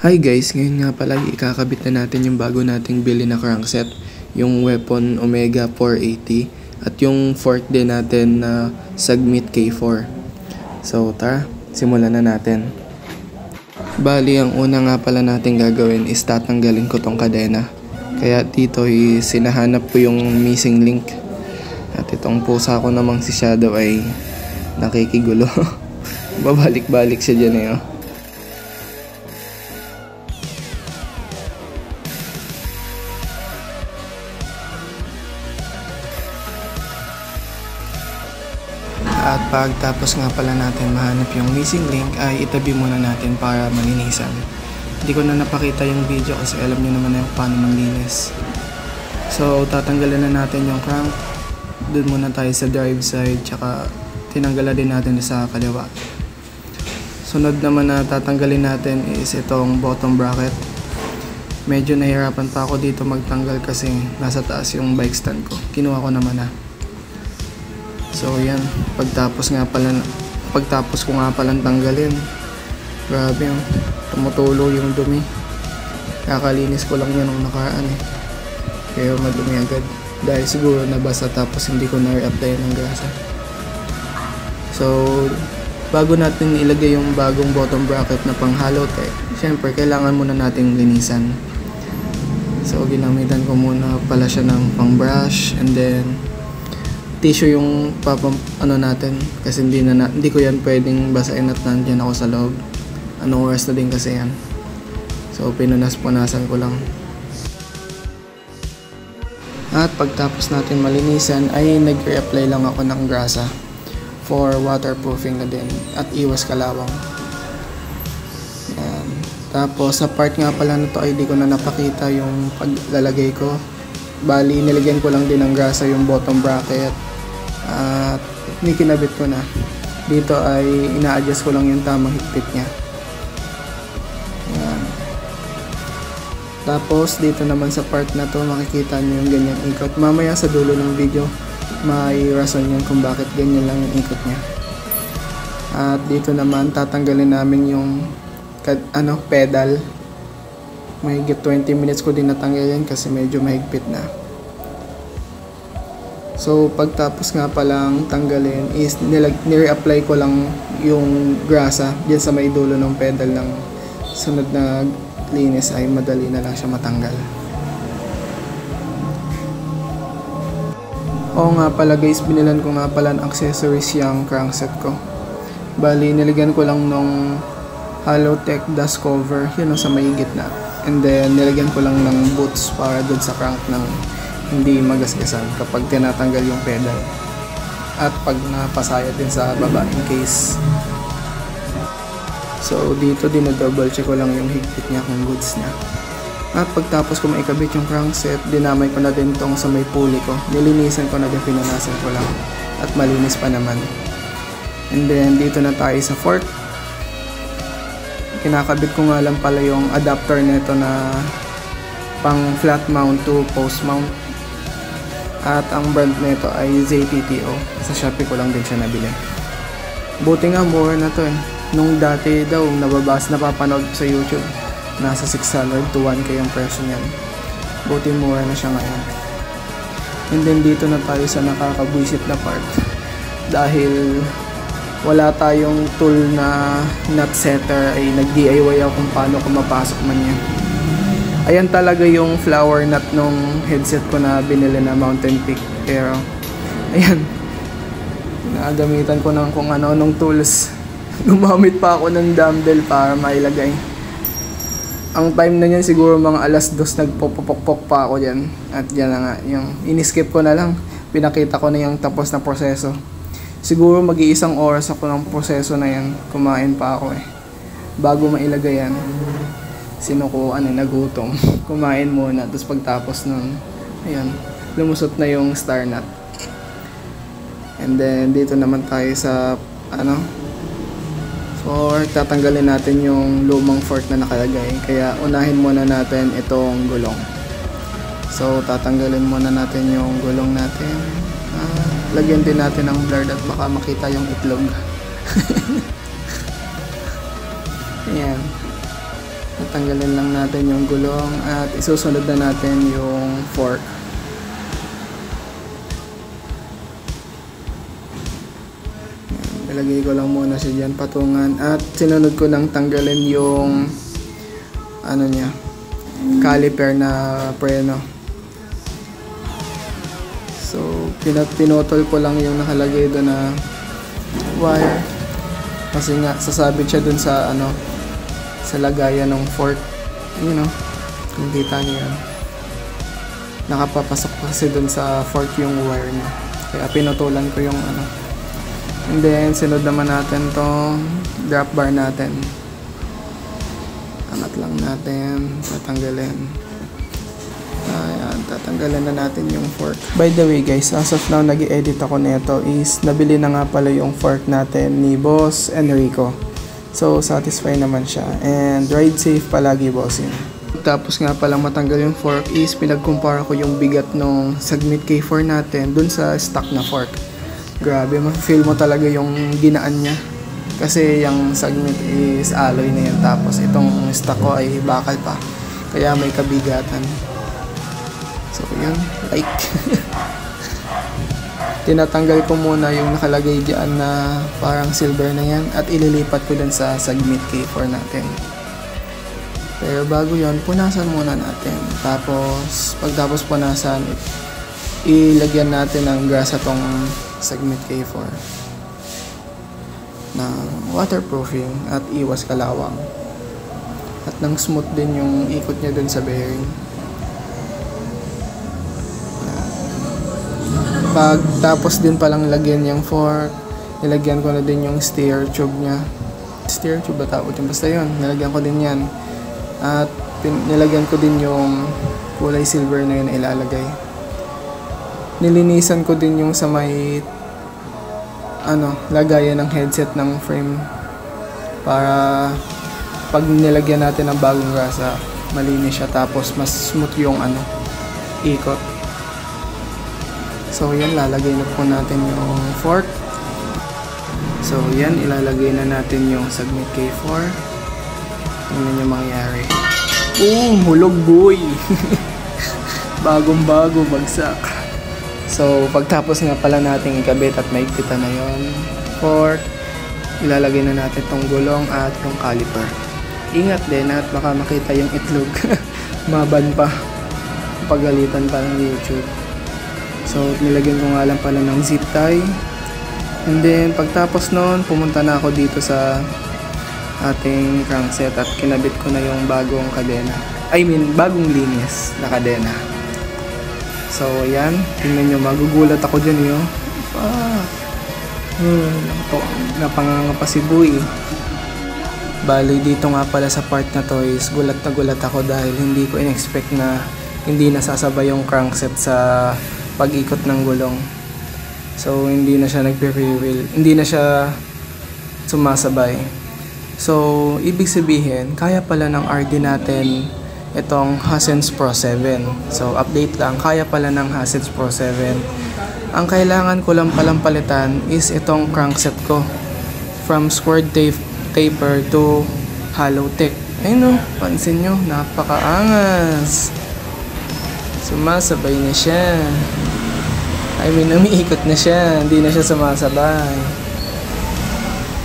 Hi guys, ngayon nga pala ikakabit na natin yung bago nating bili na crankset, yung Weapon Omega 480 at yung fork din natin na Sagmit K4. So tara, simulan na natin. Bali, ang una nga pala natin gagawin is tatanggalin ko tong kadena. Kaya dito sinahanap ko yung missing link. At itong pusa ko namang si Shadow ay nakikigulo. Babalik-balik siya dyan eh. At pagtapos nga pala natin mahanap yung missing link ay itabi muna natin para malinisan. Hindi ko na napakita yung video kasi alam nyo naman na paano manlinis. So tatanggalin na natin yung crank. Doon muna tayo sa drive side, tsaka tinanggalan din natin sa kaliwa. Sunod naman na tatanggalin natin is itong bottom bracket. Medyo nahirapan pa ako dito magtanggal kasi nasa taas yung bike stand ko. Kinuha ko naman na. So yan, pagtapos ko nga palang tanggalin, grabe yung tumutulo yung dumi. Kakalinis ko lang yan nung nakaraan eh, pero madumi agad dahil siguro nabasa tapos hindi ko na-reapply ng grasa. So bago natin ilagay yung bagong bottom bracket na pang hollow tech, syempre kailangan muna nating linisan. So ginamitan ko muna pala siya ng pang brush, and then tissue yung natin kasi hindi ko yan pwedeng basahin at nandiyan ako sa loob. Anong oras na din kasi yan. So pinunas-punasan ko lang. At pagtapos natin malinisan ay nag-reapply lang ako ng grasa for waterproofing na din at iwas kalawang. Yan. Tapos sa part nga pala na to ay di ko na napakita yung paglalagay ko. Bali nilagyan ko lang din ng grasa yung bottom bracket at kinabit ko na. Dito ay ina-adjust ko lang yung tamang higpit niya. Ayan. Tapos dito naman sa part na to makikita nyo yung ganyan ikot. Mamaya sa dulo ng video may rason yun kung bakit ganyan lang yung ikot niya. At dito naman tatanggalin namin yung pedal. May 20 minutes ko din natanggalin kasi medyo mahigpit na. So pagtapos nga palang tanggalin is nire-apply ko lang yung grasa diyan sa may dulo ng pedal ng sunod na linis ay madali na lang siya matanggal. Oo nga pala guys, binilan ko nga pala ng accessories yung crankset ko. Bali nilagyan ko lang nung Halotech dust cover, yun sa may gitna. And then nilagyan ko lang ng boots para doon sa crank ng hindi magasgasan kapag tinatanggal yung pedal at pag napasaya din sa baba in case. So dito double check ko lang yung higpit niya kung goods na. At pagtapos ko maikabit yung crankset, dinamay ko na din tong sa may pulley ko. Nilinisan ko na din, pinunasan ko lang at malinis pa naman. And then dito na tayo sa fork. Kinakabit ko nga lang pala yung adapter nito na pang flat mount to post mount. At ang brand nito ay ZTTO. Sa Shopee ko lang din siya nabili. Buti nga mura na to eh. Nung dati daw napapanood sa YouTube, nasa 600 to 1K ang presyo niyan. Buti mura na siya ngayon. And then dito na tayo sa nakakabwisit na part. Dahil wala tayong tool na nut setter ay nag-DIY ako kung paano ko mapasok man yan. Ayan talaga yung flower nut nung headset ko na binili na Mountain Peak Aero. Ayan. Nagamitan ko ng kung ano-anong tools. Gumamit pa ako ng dumbbell para mailagay. Ang time na yan siguro mga 2:00 nagpopok pa ako dyan. At yan na nga. Yung iniskip ko na lang. Pinakita ko na yung tapos na proseso. Siguro mag-iisang oras ako ng proseso na yan. Kumain pa ako eh. Bago mailagay yan. Sinukuan nagutom. Kumain muna. Tapos pagtapos nun, ayan, lumusot na yung star nut. And then dito naman tayo sa fork. Tatanggalin natin yung lumang fork na nakalagay. Kaya unahin muna natin itong gulong. So tatanggalin muna natin yung gulong natin. Lagyan din natin ng blur at baka makita yung itlog. Ayan. Tatanggalin lang natin yung gulong at isusunod na natin yung fork. Ilagay ko lang muna siya dyan patungan at sinunod ko nang tanggalin yung ano niya, caliper na preno. So pinotol ko lang yung nakalagay doon na wire kasi nga sasabit siya dun sa ano, sa lagayan ng fork. You know, kung kita niyo yan, nakapapasok kasi dun sa fork yung wire niya, kaya pinutulan ko yung ano. And then sunod naman natin tong drop bar natin. Angat lang natin, tatanggalin. Ayan, tatanggalin na natin yung fork. By the way guys, as of now nag-i-edit ako nito is nabili na nga pala yung fork natin ni Boss Enrico. So satisfied naman siya and ride safe palagi, bossing. Tapos nga palang matanggal yung fork is pinagkumpara ko yung bigat nung Sagmit K4 natin dun sa stock na fork. Grabe, ma-feel mo talaga yung ginaan niya. Kasi yung Sagmit is alloy na yun, tapos itong stock ko ay bakal pa. Kaya may kabigatan. So yun, like. Tinatanggal ko muna yung nakalagay dyan na parang silver na yan at ililipat ko dun sa Sagmit K4 natin. Pero bago yun, punasan muna natin. Tapos pagtapos punasan, ilagyan natin ng grasa tong Sagmit K4 na waterproofing at iwas kalawang. At nang smooth din yung ikot niya dun sa bearing. Pagtapos din palang lagyan yung fork, nilagyan ko na din yung steer tube niya. Steer tube ba tawag yun? Basta yun, nilagyan ko din yan. At nilagyan ko din yung kulay silver na yun na ilalagay. Nilinisan ko din yung sa may lagayan ng headset ng frame para pag nilagyan natin ng bagong grasa, malinis siya, tapos mas smooth yung ikot. So yan, lalagay na po natin yung fork. So yan, ilalagay na natin yung Sagmit K4. Tingnan yung mangyayari. Hulog boy! Bagong bago, bagsak. So pagtapos nga pala natin ikabit at maigpitan na yung fork, ilalagay na natin tong gulong at yung caliper. Ingat din at baka makita yung itlog. Maban pa. Pagalitan pa ng YouTube. So nilagyan ko nga lang pala ng zip tie. And then pagtapos nun, pumunta na ako dito sa ating crankset at kinabit ko na yung bagong kadena. Bagong linis na kadena. So ayan, tingnan nyo, magugulat ako dyan yun. Napanganga pa si Boy. Bali dito nga pala sa part na to is gulat na gulat ako dahil hindi ko in-expect na hindi nasasabay yung crankset sa pag-ikot ng gulong. So hindi na siya nagpe-freewheel, hindi na siya sumasabay. So ibig sabihin, kaya pala ng RD natin itong Hassens Pro 7. So update lang, kaya pala ng Hassens Pro 7. Ang kailangan ko lang palang palitan is itong crankset ko from squared taper to hollow tech. Ayun o, pansin nyo, napakaangas. Sumasabay na siya. Umiikot na siya, hindi na siya sumasabay.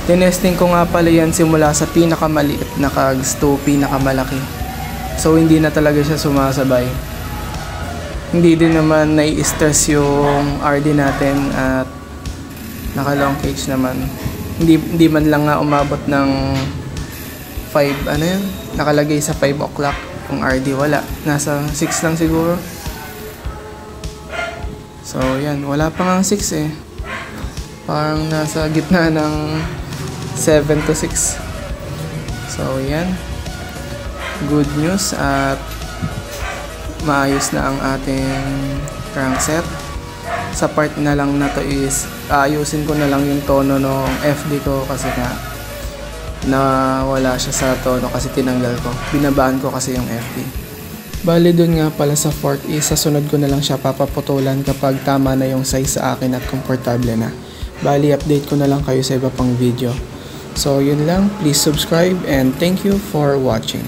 Tinesting ko nga pala yan simula sa pinakamaliit na cogs to pinakamalaki. So hindi na talaga siya sumasabay. Hindi din naman nai-stress yung RD natin at naka long cage naman. Hindi man lang nga umabot ng 5, nakalagay sa 5 o'clock yung RD, wala. Nasa 6 lang siguro. So yan, wala pa nga 6 eh. Parang nasa gitna ng 7 to 6. So yan, good news at maayos na ang ating crankset. Sa part na lang na to is ayusin ko na lang yung tono ng FD ko kasi nga nawala siya sa tono kasi tinanggal ko. Binabaan ko kasi yung FD. Bali dun nga pala sa fork is sasunod ko na lang siya papaputulan kapag tama na yung size sa akin at komportable na. Bali update ko na lang kayo sa iba pang video. So yun lang, please subscribe and thank you for watching.